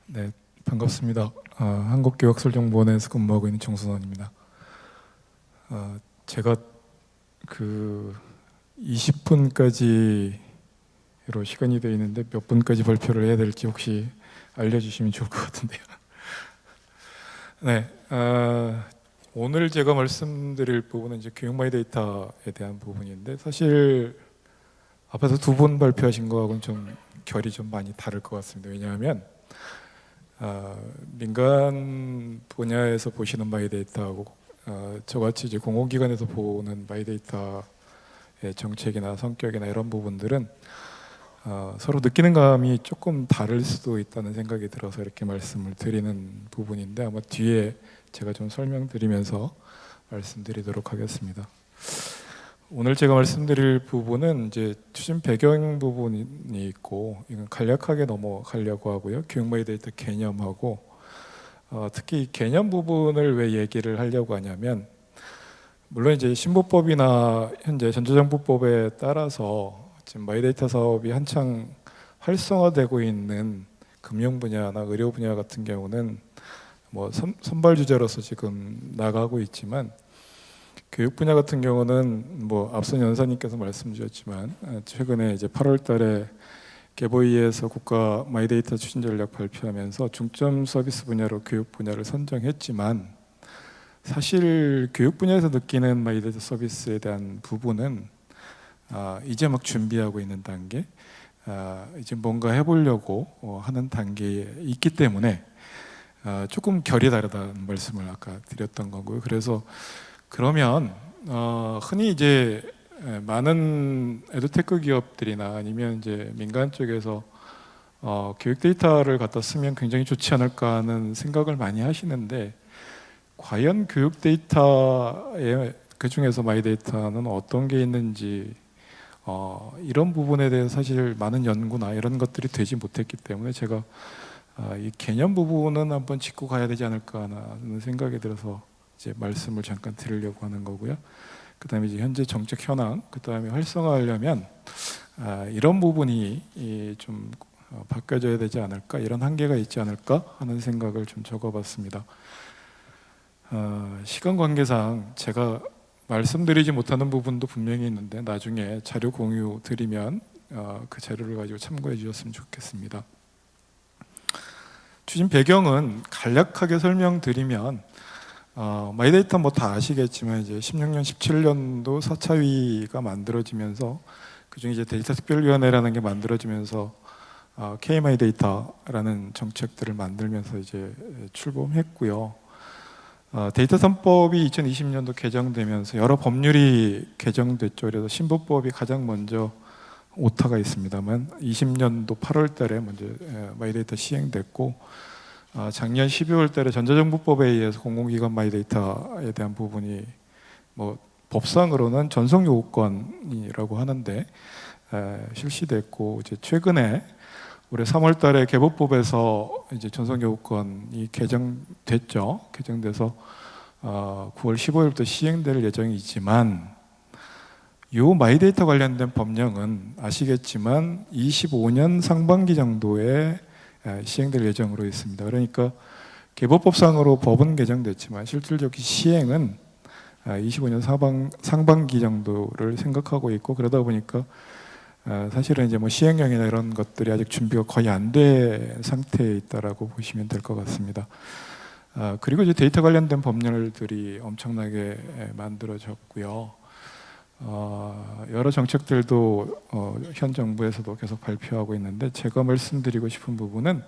네, 반갑습니다. 한국교육설정보원에서 근무하고 있는 정순원입니다. 제가 그 20분까지로 시간이 되어 있는데 몇 분까지 발표를 해야 될지 혹시 알려주시면 좋을 것 같은데요. 네, 오늘 제가 말씀드릴 부분은 이제 교육 마이데이터에 대한 부분인데, 사실 앞에서 두 분 발표하신 거하고는 좀 결이 좀 많이 다를 것 같습니다. 왜냐하면 민간 분야에서 보시는 마이데이터하고 저같이 이제 공공기관에서 보는 마이데이터의 정책이나 성격이나 이런 부분들은 서로 느끼는 감이 조금 다를 수도 있다는 생각이 들어서 이렇게 말씀을 드리는 부분인데, 아마 뒤에 제가 좀 설명드리면서 말씀드리도록 하겠습니다. 오늘 제가 말씀드릴 부분은 이제 추진 배경 부분이 있고, 이건 간략하게 넘어가려고 하고요. 교육 마이데이터 개념하고 특히 이 개념 부분을 왜 얘기를 하려고 하냐면, 물론 이제 신보법이나 현재 전자정보법에 따라서 지금 마이데이터 사업이 한창 활성화되고 있는 금융 분야나 의료 분야 같은 경우는 뭐 선발 주자로서 지금 나가고 있지만, 교육 분야 같은 경우는 뭐 앞선 연사님께서 말씀 주셨지만 최근에 이제 8월 달에 개보위에서 국가 마이데이터 추진 전략 발표하면서 중점 서비스 분야로 교육 분야를 선정했지만, 사실 교육 분야에서 느끼는 마이데이터 서비스에 대한 부분은 이제 막 준비하고 있는 단계, 이제 뭔가 해보려고 하는 단계에 있기 때문에 조금 결이 다르다는 말씀을 아까 드렸던 거고요. 그래서 그러면 흔히 이제 많은 에듀테크 기업들이나 아니면 이제 민간 쪽에서 교육 데이터를 갖다 쓰면 굉장히 좋지 않을까 하는 생각을 많이 하시는데, 과연 교육 데이터의 그 중에서 마이데이터는 어떤 게 있는지 이런 부분에 대해서 사실 많은 연구나 이런 것들이 되지 못했기 때문에 제가 이 개념 부분은 한번 짚고 가야 되지 않을까 하는 생각이 들어서 이제 말씀을 잠깐 드리려고 하는 거고요. 그 다음에 이제 현재 정책 현황, 그 다음에 활성화하려면 이런 부분이 좀 바뀌어져야 되지 않을까, 이런 한계가 있지 않을까 하는 생각을 좀 적어봤습니다. 시간 관계상 제가 말씀드리지 못하는 부분도 분명히 있는데 나중에 자료 공유 드리면 그 자료를 가지고 참고해 주셨으면 좋겠습니다. 추진 배경은 간략하게 설명드리면, 마이데이터 뭐 다 아시겠지만 이제 16년, 17년도 4차위가 만들어지면서 그중에 이제 데이터 특별위원회라는 게 만들어지면서 K-마이데이터라는 정책들을 만들면서 이제 출범했고요. 데이터 3법이 2020년도 개정되면서 여러 법률이 개정됐죠. 그래서 신보법이 가장 먼저 오타가 있습니다만 20년도 8월 달에 먼저 마이데이터 시행됐고, 작년 12월 달에 전자정보법에 의해서 공공기관 마이데이터에 대한 부분이 뭐 법상으로는 전속요구권이라고 하는데 실시됐고, 이제 최근에 올해 3월 달에 개보법에서 이제 전속요구권이 개정됐죠. 개정돼서 9월 15일부터 시행될 예정이지만, 요 마이데이터 관련된 법령은 아시겠지만 25년 상반기 정도에 시행될 예정으로 있습니다. 그러니까 개보법상으로 법은 개정됐지만 실질적 시행은 25년 상반기 정도를 생각하고 있고, 그러다 보니까 사실은 이제 뭐 시행령이나 이런 것들이 아직 준비가 거의 안 된 상태에 있다라고 보시면 될 것 같습니다. 그리고 이제 데이터 관련된 법률들이 엄청나게 만들어졌고요. 여러 정책들도 현 정부에서도 계속 발표하고 있는데, 제가 말씀드리고 싶은 부분은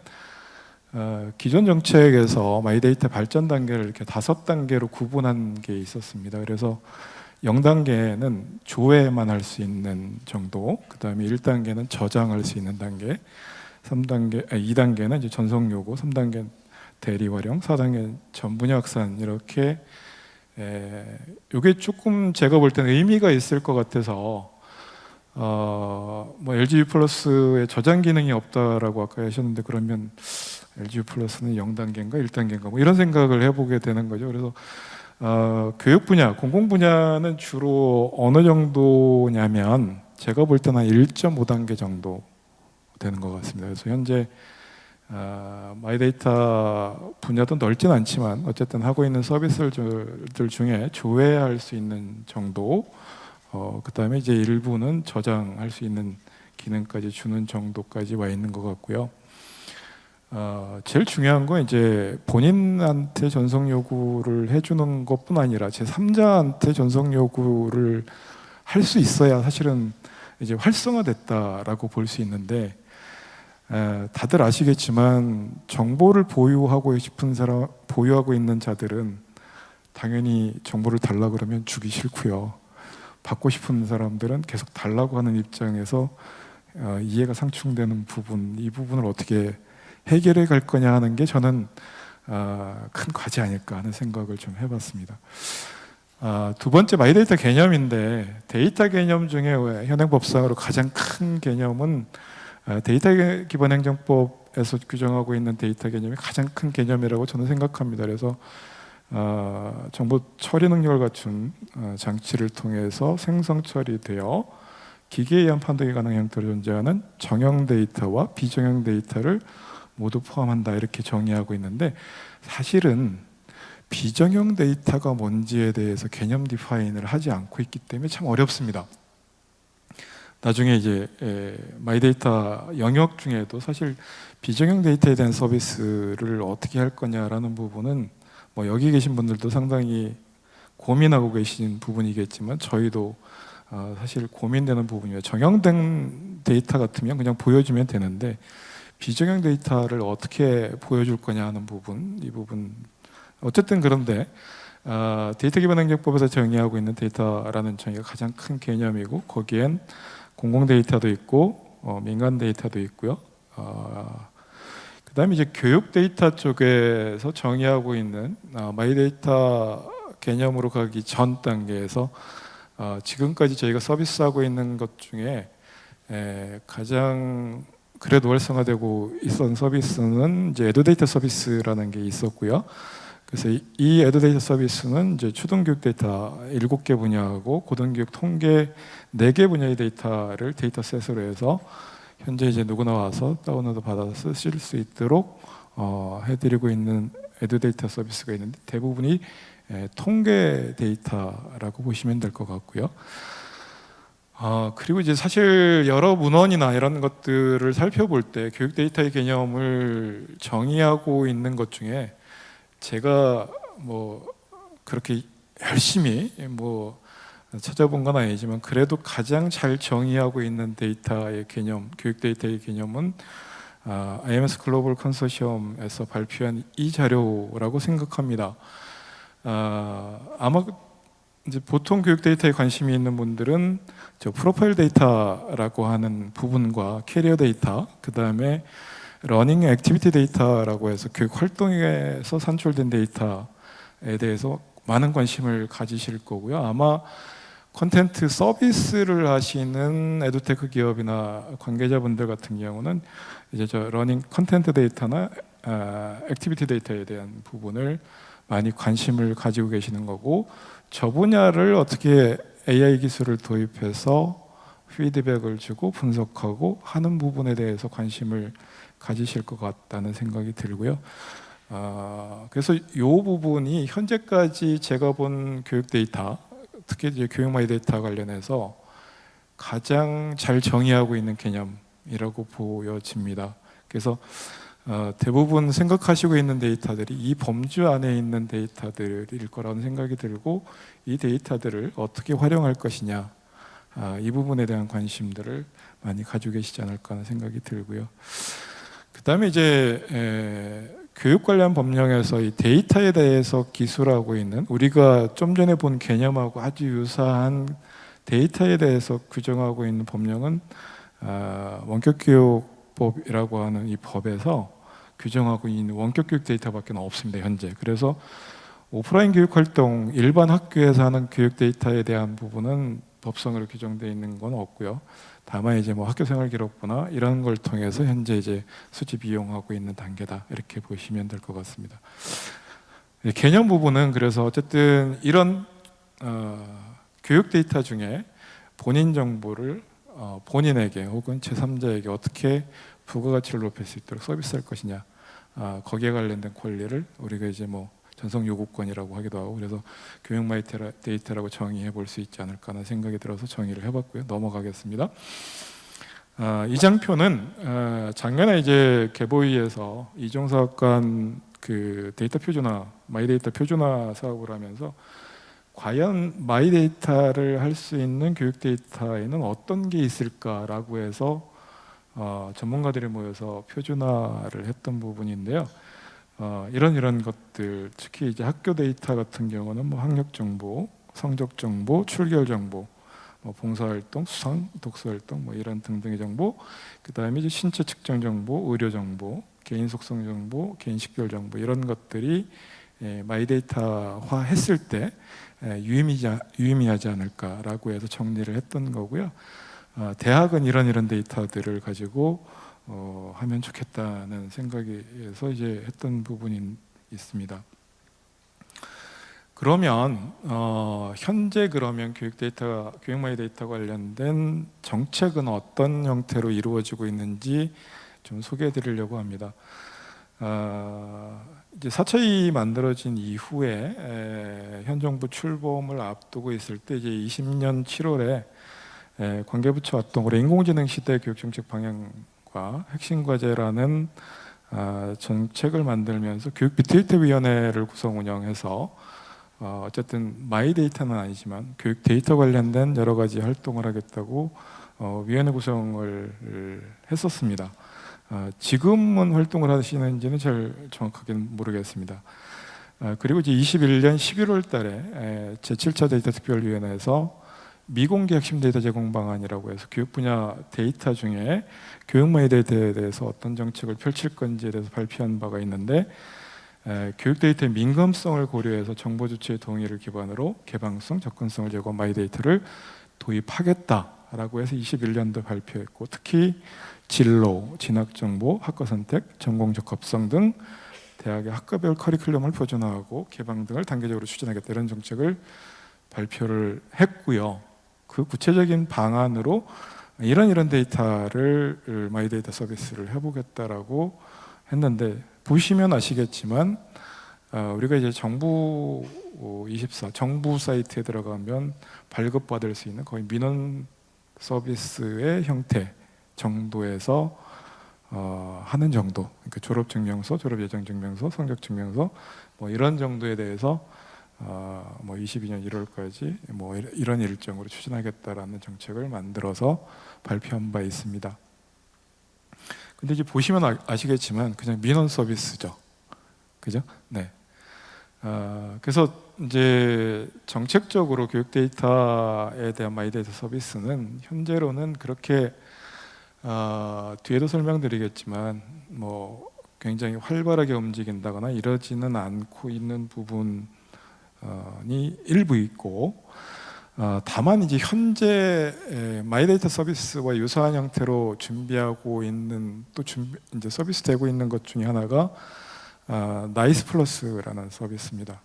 기존 정책에서 마이데이터 발전 단계를 이렇게 5단계로 구분한 게 있었습니다. 그래서 0단계는 조회만 할 수 있는 정도, 그 다음에 1단계는 저장할 수 있는 단계, 2단계는 이제 전송 요구, 3단계는 대리 활용, 4단계는 전분야 확산, 이렇게 이게 조금 제가 볼 때는 의미가 있을 것 같아서 뭐 LG U 플러스의 저장 기능이 없다라고 아까 하셨는데, 그러면 LG U 플러스는 0단계인가 1단계인가 뭐 이런 생각을 해보게 되는 거죠. 그래서 교육 분야, 공공 분야는 주로 어느 정도냐면 제가 볼 때는 한 1.5단계 정도 되는 것 같습니다. 그래서 현재 마이데이터 분야도 넓진 않지만 어쨌든 하고 있는 서비스들 중에 조회할 수 있는 정도, 그 다음에 이제 일부는 저장할 수 있는 기능까지 주는 정도까지 와 있는 것 같고요. 제일 중요한 건 이제 본인한테 전송 요구를 해주는 것뿐 아니라 제3자한테 전송 요구를 할 수 있어야 사실은 이제 활성화됐다라고 볼 수 있는데, 다들 아시겠지만 정보를 보유하고 싶은 사람, 보유하고 있는 자들은 당연히 정보를 달라 그러면 주기 싫고요. 받고 싶은 사람들은 계속 달라고 하는 입장에서 이해가 상충되는 부분, 이 부분을 어떻게 해결해 갈 거냐 하는 게 저는 큰 과제 아닐까 하는 생각을 좀 해봤습니다. 두 번째 마이데이터 개념인데, 데이터 개념 중에 현행법상으로 가장 큰 개념은 데이터 기반 행정법에서 규정하고 있는 데이터 개념이 가장 큰 개념이라고 저는 생각합니다. 그래서 정보 처리 능력을 갖춘 장치를 통해서 생성 처리되어 기계에 의한 판독이 가능한 형태로 존재하는 정형 데이터와 비정형 데이터를 모두 포함한다, 이렇게 정의하고 있는데, 사실은 비정형 데이터가 뭔지에 대해서 개념 디파인을 하지 않고 있기 때문에 참 어렵습니다. 나중에 이제 마이데이터 영역 중에도 사실 비정형 데이터에 대한 서비스를 어떻게 할 거냐라는 부분은 뭐 여기 계신 분들도 상당히 고민하고 계신 부분이겠지만 저희도 사실 고민되는 부분이에요. 정형된 데이터 같으면 그냥 보여주면 되는데 비정형 데이터를 어떻게 보여줄 거냐 하는 부분, 이 부분 어쨌든 그런데 데이터 기반 행정법에서 정의하고 있는 데이터라는 정의가 가장 큰 개념이고, 거기엔 공공 데이터도 있고 민간 데이터도 있고요. 그 다음에 이제 교육 데이터 쪽에서 정의하고 있는 마이데이터 개념으로 가기 전 단계에서 지금까지 저희가 서비스하고 있는 것 중에 가장 그래도 활성화되고 있었던 서비스는 이제 에듀데이터 서비스라는 게 있었고요. 그래서 이 에듀데이터 서비스는 이제 초등교육 데이터 7개 분야하고 고등교육 통계 4개 분야의 데이터를 데이터셋으로 해서 현재 이제 누구나 와서 다운로드 받아서 쓰실 수 있도록 해드리고 있는 에듀데이터 서비스가 있는데, 대부분이 통계 데이터라고 보시면 될 것 같고요. 그리고 이제 사실 여러 문헌이나 이런 것들을 살펴볼 때 교육 데이터의 개념을 정의하고 있는 것 중에 제가 뭐 그렇게 열심히 뭐 찾아본 건 아니지만 그래도 가장 잘 정의하고 있는 데이터의 개념, 교육 데이터의 개념은 IMS 글로벌 컨소시엄에서 발표한 이 자료라고 생각합니다. 아마 이제 보통 교육 데이터에 관심이 있는 분들은 저 프로파일 데이터라고 하는 부분과 캐리어 데이터, 그 다음에 러닝 액티비티 데이터라고 해서 교육 활동에서 산출된 데이터에 대해서 많은 관심을 가지실 거고요. 아마 콘텐츠 서비스를 하시는 에듀테크 기업이나 관계자분들 같은 경우는 이제 저 러닝 콘텐츠 데이터나 액티비티 데이터에 대한 부분을 많이 관심을 가지고 계시는 거고, 저 분야를 어떻게 AI 기술을 도입해서 피드백을 주고 분석하고 하는 부분에 대해서 관심을 가지실 것 같다는 생각이 들고요. 그래서 이 부분이 현재까지 제가 본 교육 데이터, 특히 이제 교육 마이 데이터 관련해서 가장 잘 정의하고 있는 개념이라고 보여집니다. 그래서 대부분 생각하시고 있는 데이터들이 이 범주 안에 있는 데이터들일 거라는 생각이 들고, 이 데이터들을 어떻게 활용할 것이냐, 이 부분에 대한 관심들을 많이 가지고 계시지 않을까 하는 생각이 들고요. 그 다음에 이제 교육 관련 법령에서 이 데이터에 대해서 기술하고 있는, 우리가 좀 전에 본 개념하고 아주 유사한 데이터에 대해서 규정하고 있는 법령은 원격교육법이라고 하는 이 법에서 규정하고 있는 원격교육 데이터밖에 없습니다, 현재. 그래서 오프라인 교육 활동, 일반 학교에서 하는 교육 데이터에 대한 부분은 법성으로 규정되어 있는 건 없고요. 다만 이제 뭐 학교생활 기록부나 이런 걸 통해서 현재 이제 수집 이용하고 있는 단계다, 이렇게 보시면 될 것 같습니다. 개념 부분은 그래서 어쨌든 이런 교육 데이터 중에 본인 정보를 본인에게 혹은 제3자에게 어떻게 부가가치를 높일 수 있도록 서비스할 것이냐, 거기에 관련된 권리를 우리가 이제 뭐 전성 요구권이라고 하기도 하고, 그래서 교육 마이 데이터라고 정의해 볼 수 있지 않을까 하는 생각이 들어서 정의를 해봤고요. 넘어가겠습니다. 이 장표는 작년에 이제 개보위에서 이종사관 그 데이터 표준화, 마이데이터 표준화 사업을 하면서 과연 마이데이터를 할 수 있는 교육 데이터에는 어떤 게 있을까라고 해서 전문가들이 모여서 표준화를 했던 부분인데요. 이런 것들, 특히 이제 학교 데이터 같은 경우는 뭐 학력 정보, 성적 정보, 출결 정보, 뭐 봉사활동, 수상, 독서활동, 뭐 이런 등등의 정보, 그 다음에 이제 신체 측정 정보, 의료 정보, 개인 속성 정보, 개인 식별 정보, 이런 것들이 마이데이터화 했을 때 유의미하지 않을까라고 해서 정리를 했던 거고요. 대학은 이런 데이터들을 가지고 하면 좋겠다는 생각에서 이제 했던 부분이 있습니다. 그러면 현재 그러면 교육 마이 데이터 관련된 정책은 어떤 형태로 이루어지고 있는지 좀 소개해 드리려고 합니다. 이제 4차이 만들어진 이후에 현 정부 출범을 앞두고 있을 때 이제 20년 7월에 관계부처 활동으로 인공지능 시대 교육정책 방향과 핵심 과제라는 정책을 만들면서 교육 빅데이터 위원회를 구성 운영해서 어쨌든 마이 데이터는 아니지만 교육 데이터 관련된 여러 가지 활동을 하겠다고 위원회 구성을 했었습니다. 지금은 활동을 하시는지는 잘 정확하게 모르겠습니다. 그리고 이제 21년 11월 달에 제7차 데이터 특별위원회에서 미공개 핵심 데이터 제공 방안이라고 해서 교육 분야 데이터 중에 교육 마이 데이터에 대해서 어떤 정책을 펼칠 건지에 대해서 발표한 바가 있는데, 교육 데이터의 민감성을 고려해서 정보 주체의 동의를 기반으로 개방성, 접근성을 제고한 마이 데이터를 도입하겠다라고 해서 21년도 발표했고, 특히 진로, 진학 정보, 학과 선택, 전공 적합성 등 대학의 학과별 커리큘럼을 표준화하고 개방 등을 단계적으로 추진하겠다, 이런 정책을 발표를 했고요. 그 구체적인 방안으로 이런 데이터를 마이 데이터 서비스를 해보겠다라고 했는데, 보시면 아시겠지만 우리가 이제 정부 24 정부 사이트에 들어가면 발급받을 수 있는 거의 민원 서비스의 형태 정도에서 하는 정도, 그러니까 졸업증명서, 졸업예정증명서, 성적증명서, 뭐 이런 정도에 대해서 뭐 22년 1월까지 뭐 이런 일정으로 추진하겠다라는 정책을 만들어서 발표한 바 있습니다. 근데 이제 보시면 아시겠지만 그냥 민원 서비스죠, 그죠? 네. 그래서 이제 정책적으로 교육 데이터에 대한 마이 데이터 서비스는 현재로는 그렇게 뒤에도 설명드리겠지만 뭐 굉장히 활발하게 움직인다거나 이러지는 않고 있는 부분이 일부 있고, 다만 이제 현재 마이데이터 서비스와 유사한 형태로 준비하고 있는 이제 서비스 되고 있는 것 중에 하나가 나이스 플러스라는 서비스입니다.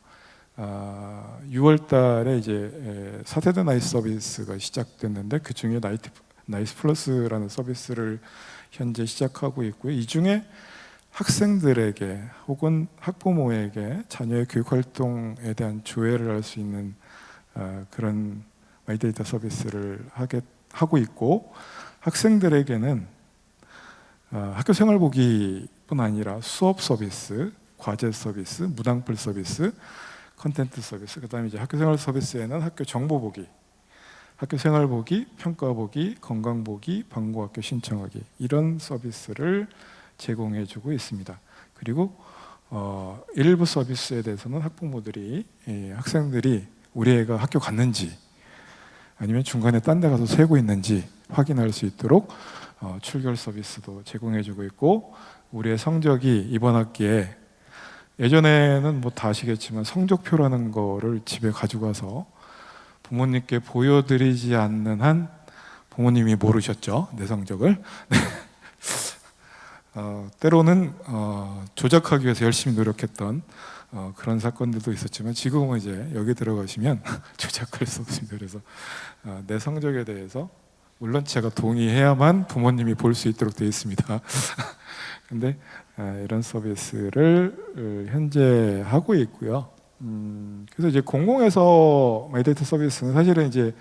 6월달에 이제 4세대 나이스 서비스가 시작됐는데, 그 중에 나이스 플러스라는 서비스를 현재 시작하고 있고요. 이 중에 학생들에게 혹은 학부모에게 자녀의 교육 활동에 대한 조회를 할 수 있는 그런 마이데이터 서비스를 하고 있고, 학생들에게는 학교 생활보기뿐 아니라 수업 서비스, 과제 서비스, 무당플 서비스, 컨텐츠 서비스, 그 다음에 이제 학교 생활 서비스에는 학교 정보보기, 학교 생활보기, 평가보기, 건강보기, 방과학교 신청하기, 이런 서비스를 제공해주고 있습니다. 그리고 일부 서비스에 대해서는 학부모들이 학생들이 우리 애가 학교 갔는지 아니면 중간에 딴 데 가서 새고 있는지 확인할 수 있도록 출결 서비스도 제공해주고 있고, 우리의 성적이 이번 학기에, 예전에는 뭐 다 아시겠지만 성적표라는 거를 집에 가져가서 부모님께 보여드리지 않는 한 부모님이 모르셨죠, 내 성적을. 때로는 조작하기 위해서 열심히 노력했던 그런 사건들도 있었지만 지금은 이제 여기 들어가시면 조작할 수 없습니다. 그래서 내 성적에 대해서 물론 제가 동의해야만 부모님이 볼 수 있도록 되어 있습니다. 근데 이런 서비스를 현재 하고 있고요. 그래서 이제 공공에서 마이데이터 서비스는 사실은 이제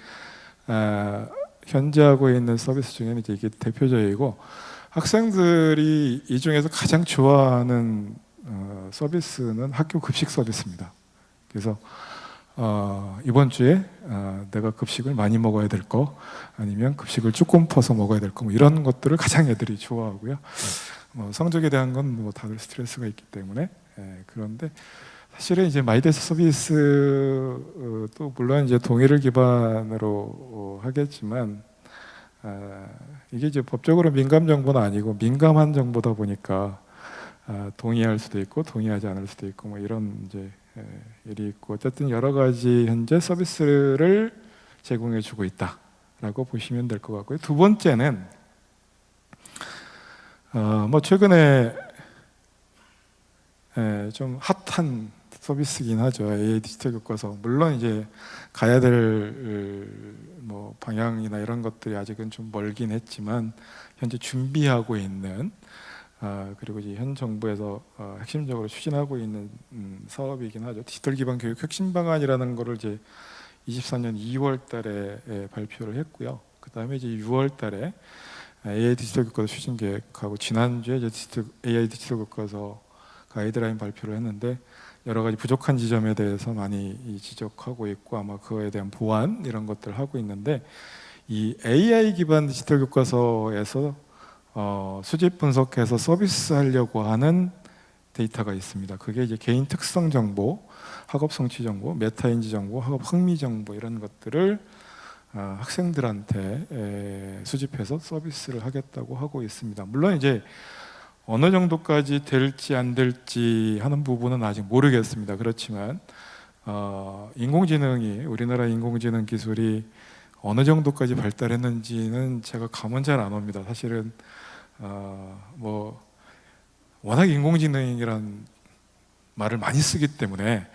현재 하고 있는 서비스 중에는 이제 이게 대표적이고, 학생들이 이 중에서 가장 좋아하는 서비스는 학교 급식 서비스입니다. 그래서 이번 주에 내가 급식을 많이 먹어야 될 거, 아니면 급식을 조금 퍼서 먹어야 될 거, 뭐 이런 것들을 가장 애들이 좋아하고요. 성적에 대한 건 뭐 다들 스트레스가 있기 때문에, 그런데 사실은 이제 마이데이터 서비스도 물론 이제 동의를 기반으로 하겠지만, 이게 이제 법적으로 민감 정보는 아니고 민감한 정보다 보니까 동의할 수도 있고 동의하지 않을 수도 있고 뭐 이런 이제 일이 있고, 어쨌든 여러 가지 현재 서비스를 제공해주고 있다라고 보시면 될 것 같고요. 두 번째는 뭐 최근에 좀 핫한 서비스긴 하죠. AA 디지털 교과서. 물론 이제 가야 될 뭐 방향이나 이런 것들이 아직은 좀 멀긴 했지만 현재 준비하고 있는, 그리고 이제 현 정부에서 핵심적으로 추진하고 있는 사업이긴 하죠. 디지털 기반 교육 혁신 방안이라는 거를 이제 24년 2월 달에 발표를 했고요. 그 다음에 이제 6월 달에 AI 디지털 교과서 추진 계획하고, 지난주에 이제 AI 디지털 교과서 가이드라인 발표를 했는데, 여러 가지 부족한 지점에 대해서 많이 지적하고 있고, 아마 그거에 대한 보완 이런 것들을 하고 있는데, 이 AI 기반 디지털 교과서에서 수집 분석해서 서비스 하려고 하는 데이터가 있습니다. 그게 이제 개인 특성 정보, 학업 성취 정보, 메타인지 정보, 학업 흥미 정보 이런 것들을 학생들한테 수집해서 서비스를 하겠다고 하고 있습니다. 물론 이제 어느 정도까지 될지 안 될지 하는 부분은 아직 모르겠습니다. 그렇지만 인공지능이, 우리나라 인공지능 기술이 어느 정도까지 발달했는지는 제가 감은 잘 안 옵니다. 사실은 뭐 워낙 인공지능이란 말을 많이 쓰기 때문에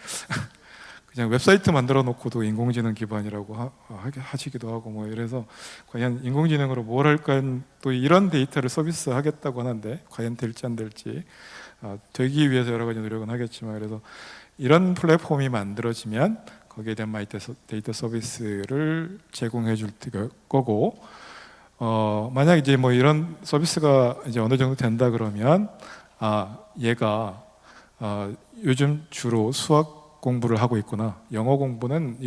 그냥 웹사이트 만들어 놓고도 인공지능 기반이라고 하시기도 하고 뭐 이래서, 과연 인공지능으로 뭘 할까, 또 이런 데이터를 서비스 하겠다고 하는데 과연 될지 안 될지, 되기 위해서 여러 가지 노력은 하겠지만, 그래서 이런 플랫폼이 만들어지면 거기에 대한 마이데이터 서비스를 제공해 줄 거고, 만약 이제 뭐 이런 서비스가 이제 어느 정도 된다 그러면, 얘가 요즘 주로 수학 공부를 하고 있구나, 영어 공부는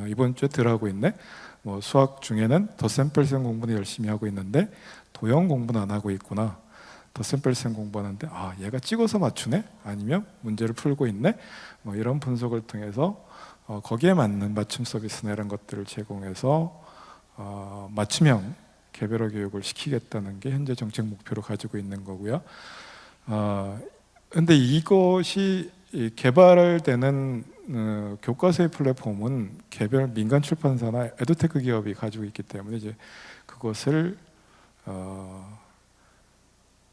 이번 주에 덜 하고 있네, 뭐 수학 중에는 덧셈뺄셈 공부는 열심히 하고 있는데 도형 공부는 안 하고 있구나, 덧셈뺄셈 공부하는데 얘가 찍어서 맞추네, 아니면 문제를 풀고 있네, 뭐 이런 분석을 통해서 거기에 맞는 맞춤 서비스나 이런 것들을 제공해서 맞춤형 개별화 교육을 시키겠다는 게 현재 정책 목표로 가지고 있는 거고요. 근데 이것이 개발되는 교과서의 플랫폼은 개별 민간 출판사나 에듀테크 기업이 가지고 있기 때문에, 이제 그것을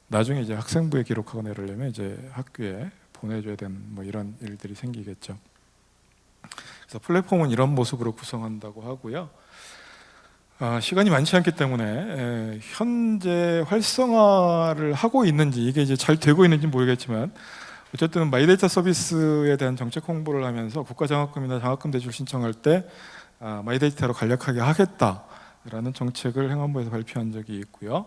나중에 이제 학생부에 기록하거나 이러려면 이제 학교에 보내줘야 되는 뭐 이런 일들이 생기겠죠. 그래서 플랫폼은 이런 모습으로 구성한다고 하고요. 시간이 많지 않기 때문에 현재 활성화를 하고 있는지, 이게 이제 잘 되고 있는지 모르겠지만, 어쨌든 마이데이터 서비스에 대한 정책 홍보를 하면서 국가장학금이나 장학금 대출 신청할 때 마이데이터로 간략하게 하겠다라는 정책을 행안부에서 발표한 적이 있고요.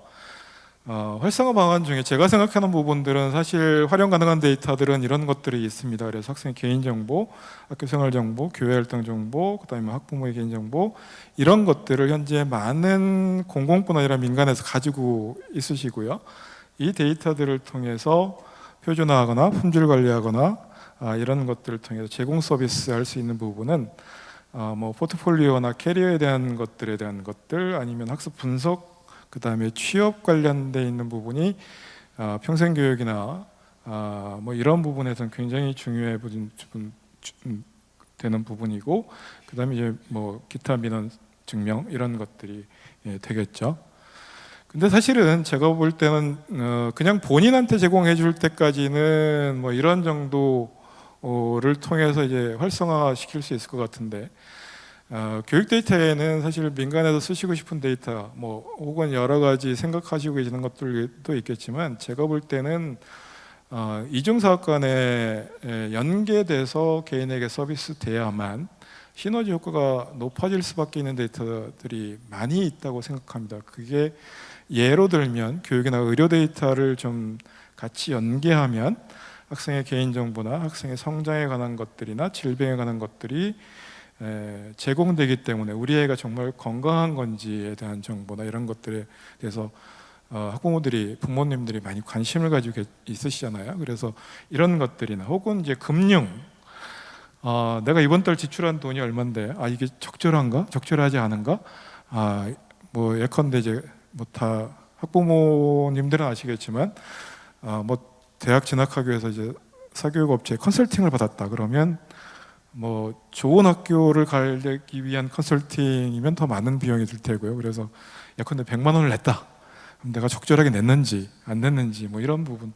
활성화 방안 중에 제가 생각하는 부분들은, 사실 활용 가능한 데이터들은 이런 것들이 있습니다. 그래서 학생의 개인정보, 학교생활정보, 교회활동 정보, 그 다음에 학부모의 개인정보, 이런 것들을 현재 많은 공공뿐 아니라 민간에서 가지고 있으시고요. 이 데이터들을 통해서 표준화하거나 품질 관리하거나 이런 것들을 통해서 제공 서비스 할 수 있는 부분은 뭐 포트폴리오나 캐리어에 대한 것들에 대한 것들, 아니면 학습 분석, 그 다음에 취업 관련돼 있는 부분이 평생교육이나 뭐 이런 부분에서는 굉장히 중요해 되는 부분이고, 그 다음에 이제 뭐 기타 민원 증명 이런 것들이 되겠죠. 근데 사실은 제가 볼 때는 그냥 본인한테 제공해 줄 때까지는 뭐 이런 정도 통해서 이제 활성화시킬 수 있을 것 같은데, 교육 데이터에는 사실 민간에서 쓰시고 싶은 데이터, 뭐 혹은 여러 가지 생각하시고 계시는 것들도 있겠지만, 제가 볼 때는 이중사업 간에 연계돼서 개인에게 서비스 돼야만 시너지 효과가 높아질 수밖에 있는 데이터들이 많이 있다고 생각합니다. 그게 예로 들면 교육이나 의료 데이터를 좀 같이 연계하면 학생의 개인정보나 학생의 성장에 관한 것들이나 질병에 관한 것들이 제공되기 때문에 우리 애가 정말 건강한 건지에 대한 정보나 이런 것들에 대해서 학부모들이, 부모님들이 많이 관심을 가지고 있으시잖아요. 그래서 이런 것들이나 혹은 이제 금융, 내가 이번 달 지출한 돈이 얼마인데, 이게 적절한가? 적절하지 않은가? 뭐 예컨대 이제 뭐 다 학부모님들은 아시겠지만, 뭐 대학 진학하기 위해서 이제 사교육 업체에 컨설팅을 받았다 그러면, 뭐 좋은 학교를 가기 위한 컨설팅이면 더 많은 비용이 들 테고요. 그래서 예컨대 100만 원을 냈다. 그럼 내가 적절하게 냈는지 안 냈는지, 뭐 이런 부분,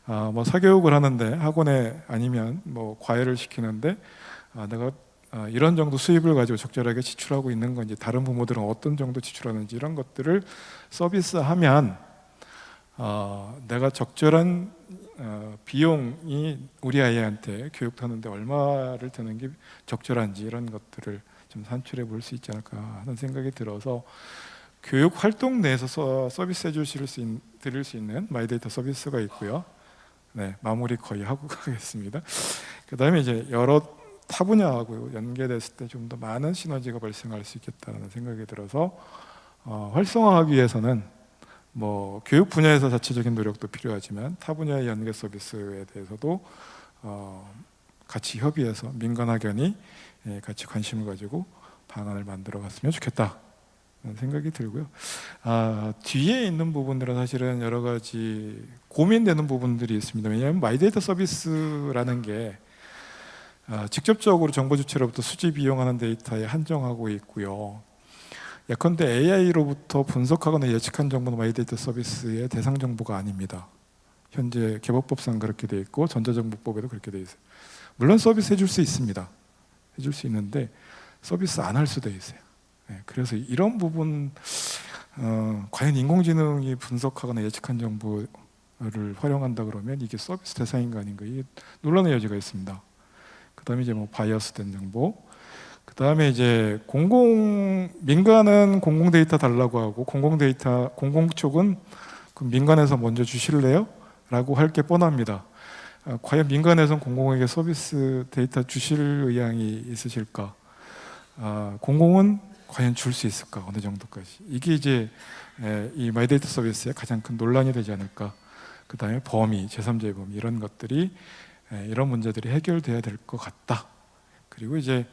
뭐 사교육을 하는데 학원에 아니면 뭐 과외를 시키는데 내가 이런 정도 수입을 가지고 적절하게 지출하고 있는 건지, 다른 부모들은 어떤 정도 지출하는지, 이런 것들을 서비스하면 내가 적절한 비용이 우리 아이한테 교육하는데 얼마를 드는 게 적절한지, 이런 것들을 좀 산출해 볼 수 있지 않을까 하는 생각이 들어서, 교육 활동 내에서 서비스해 드릴 수 있는 마이데이터 서비스가 있고요. 네, 마무리 거의 하고 가겠습니다. 그 다음에 이제 여러 타 분야하고 연계됐을 때 좀 더 많은 시너지가 발생할 수 있겠다는 생각이 들어서, 활성화하기 위해서는 뭐 교육 분야에서 자체적인 노력도 필요하지만 타 분야의 연계 서비스에 대해서도 같이 협의해서 민간 학연이 같이 관심을 가지고 방안을 만들어 갔으면 좋겠다 생각이 들고요. 뒤에 있는 부분들은 사실은 여러 가지 고민되는 부분들이 있습니다. 왜냐하면 마이데이터 서비스라는 게 직접적으로 정보 주체로부터 수집 이용하는 데이터에 한정하고 있고요. 예컨대 AI로부터 분석하거나 예측한 정보는 마이데이터 서비스의 대상 정보가 아닙니다. 현재 개법법상 그렇게 돼 있고 전자정보법에도 그렇게 돼 있어요. 물론 서비스 해줄 수 있습니다. 해줄 수 있는데 서비스 안 할 수도 있어요. 그래서 이런 부분, 과연 인공지능이 분석하거나 예측한 정보를 활용한다 그러면 이게 서비스 대상인가 아닌가, 이게 논란의 여지가 있습니다. 그 다음에 이제 뭐 바이어스된 정보, 그 다음에 이제 민간은 공공 데이터 달라고 하고, 공공 쪽은 그 민간에서 먼저 주실래요? 라고 할 게 뻔합니다. 과연 민간에서는 공공에게 서비스 데이터 주실 의향이 있으실까? 공공은 과연 줄 수 있을까? 어느 정도까지? 이게 이제 이 마이데이터 서비스의 가장 큰 논란이 되지 않을까? 그 다음에 범위, 제3자의 범위, 이런 것들이, 이런 문제들이 해결돼야 될 것 같다. 그리고 이제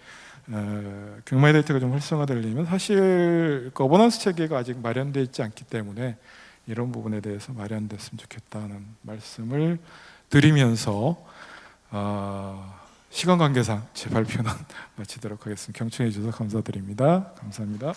교육 마이데이터가 좀 활성화되려면 사실 거버넌스 체계가 아직 마련되어 있지 않기 때문에 이런 부분에 대해서 마련됐으면 좋겠다는 말씀을 드리면서 시간 관계상 제 발표는 마치도록 하겠습니다. 경청해 주셔서 감사드립니다. 감사합니다.